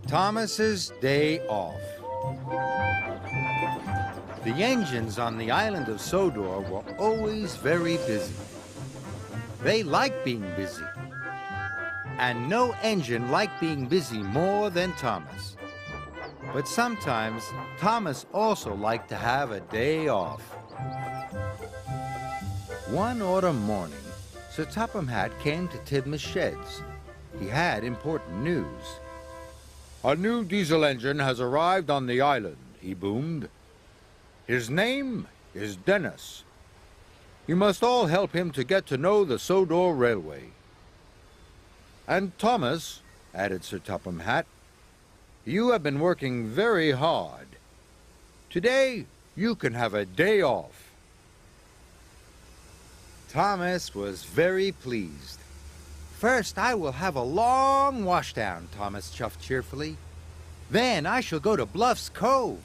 Thomas's day off. The engines on the island of Sodor were always very busy. They liked being busy. And no engine liked being busy more than Thomas. But sometimes, Thomas also liked to have a day off. One autumn morning, Sir Topham Hatt came to Tidmouth Sheds. He had important news. "A new diesel engine has arrived on the island," he boomed. "His name is Dennis. You must all help him to get to know the Sodor Railway. And Thomas," added Sir Topham Hatt, "you have been working very hard. Today, you can have a day off." Thomas was very pleased. "First, I will have a long washdown," Thomas chuffed cheerfully. "Then I shall go to Bluff's Cove."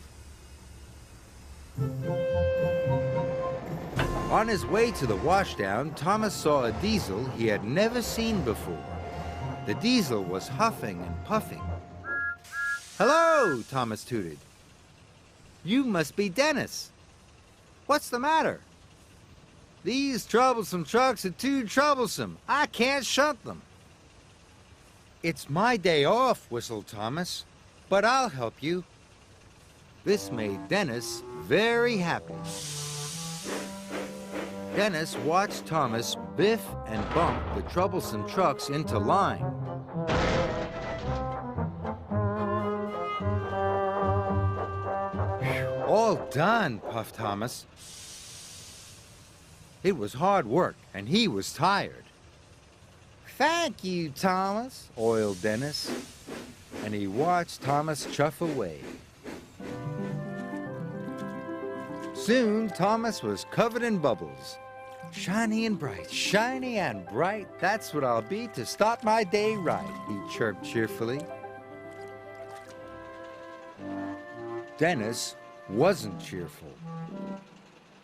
On his way to the washdown, Thomas saw a diesel he had never seen before. The diesel was huffing and puffing. "Hello," Thomas tooted. "You must be Dennis. What's the matter?" "These troublesome trucks are too troublesome. I can't shunt them." "It's my day off," whistled Thomas, "but I'll help you." This made Dennis very happy. Dennis watched Thomas biff and bump the troublesome trucks into line. "All done," puffed Thomas. It was hard work, and he was tired. "Thank you, Thomas," oiled Dennis, and he watched Thomas chuff away. Soon, Thomas was covered in bubbles. "Shiny and bright, that's what I'll be to start my day right," he chirped cheerfully. Dennis wasn't cheerful.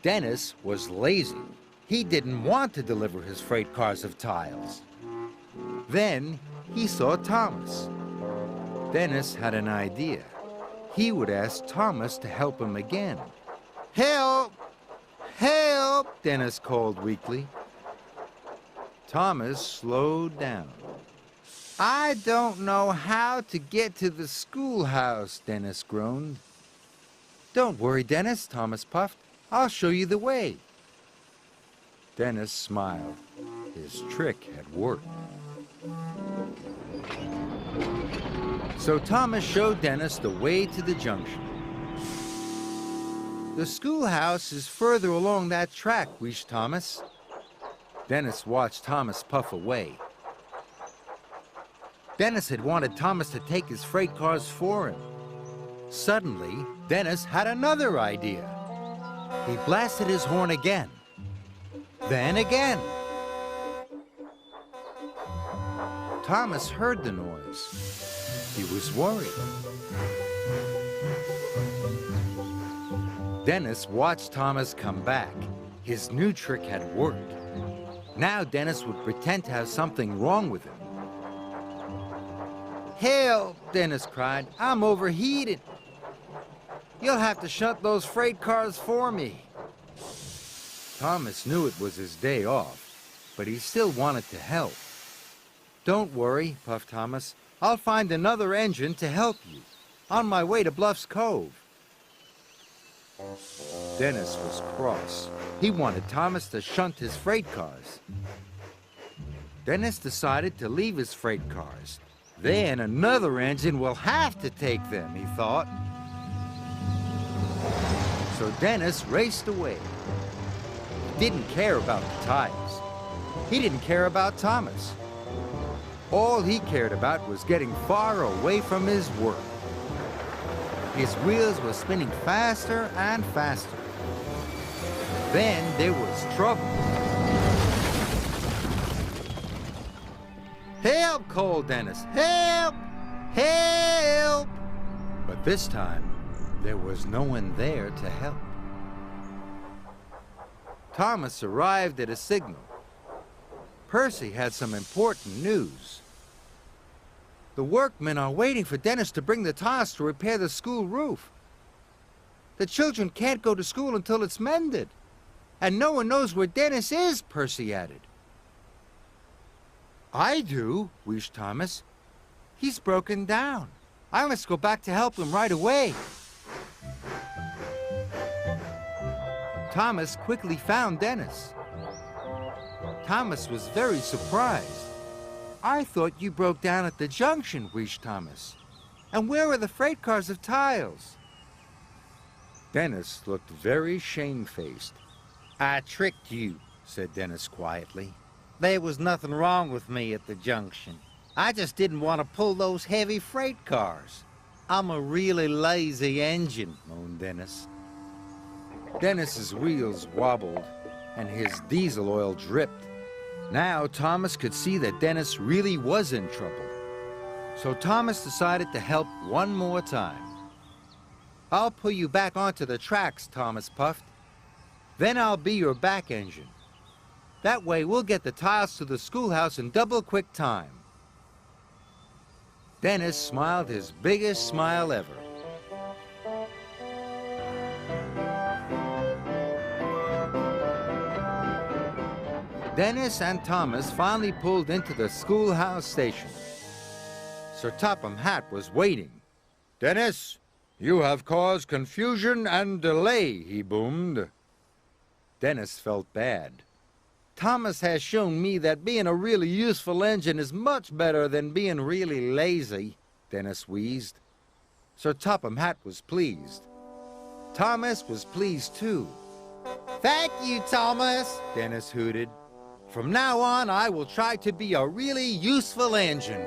Dennis was lazy. He didn't want to deliver his freight cars of tiles. Then he saw Thomas. Dennis had an idea. He would ask Thomas to help him again. "Help! Help!" Dennis called weakly. Thomas slowed down. "I don't know how to get to the schoolhouse," Dennis groaned. "Don't worry, Dennis," Thomas puffed. "I'll show you the way." Dennis smiled. His trick had worked. So Thomas showed Dennis the way to the junction. "The schoolhouse is further along that track," wheezed Thomas. Dennis watched Thomas puff away. Dennis had wanted Thomas to take his freight cars for him. Suddenly, Dennis had another idea. He blasted his horn again. Then again. Thomas heard the noise. He was worried. Dennis watched Thomas come back. His new trick had worked. Now Dennis would pretend to have something wrong with him. "Help!" Dennis cried. "I'm overheated. You'll have to shunt those freight cars for me." Thomas knew it was his day off, but he still wanted to help. "Don't worry," puffed Thomas. "I'll find another engine to help you. On my way to Bluff's Cove." Dennis was cross. He wanted Thomas to shunt his freight cars. Dennis decided to leave his freight cars. Then another engine will have to take them, he thought. So Dennis raced away. He didn't care about the tires. He didn't care about Thomas. All he cared about was getting far away from his work. His wheels were spinning faster and faster. Then there was trouble. "Help!" called Dennis. "Help! Help!" But this time, there was no one there to help. Thomas arrived at a signal. Percy had some important news. The workmen are waiting for Dennis to bring the tiles to repair the school roof. The children can't go to school until it's mended. And no one knows where Dennis is, Percy added. I do, wheezed Thomas. He's broken down. I must go back to help him right away. Thomas quickly found Dennis. Thomas was very surprised. I thought you broke down at the junction, wheezed Thomas. And where are the freight cars of tiles? Dennis looked very shamefaced. I tricked you, said Dennis quietly. There was nothing wrong with me at the junction. I just didn't want to pull those heavy freight cars. I'm a really lazy engine, moaned Dennis. Dennis's wheels wobbled and his diesel oil dripped. Now Thomas could see that Dennis really was in trouble. So Thomas decided to help one more time. I'll pull you back onto the tracks, Thomas puffed. Then I'll be your back engine. That way we'll get the tiles to the schoolhouse in double quick time. Dennis smiled his biggest smile ever. Dennis and Thomas finally pulled into the schoolhouse station. Sir Topham Hatt was waiting. Dennis, you have caused confusion and delay, he boomed. Dennis felt bad. Thomas has shown me that being a really useful engine is much better than being really lazy, Dennis wheezed. Sir Topham Hatt was pleased. Thomas was pleased too. Thank you, Thomas, Dennis hooted. From now on, I will try to be a really useful engine.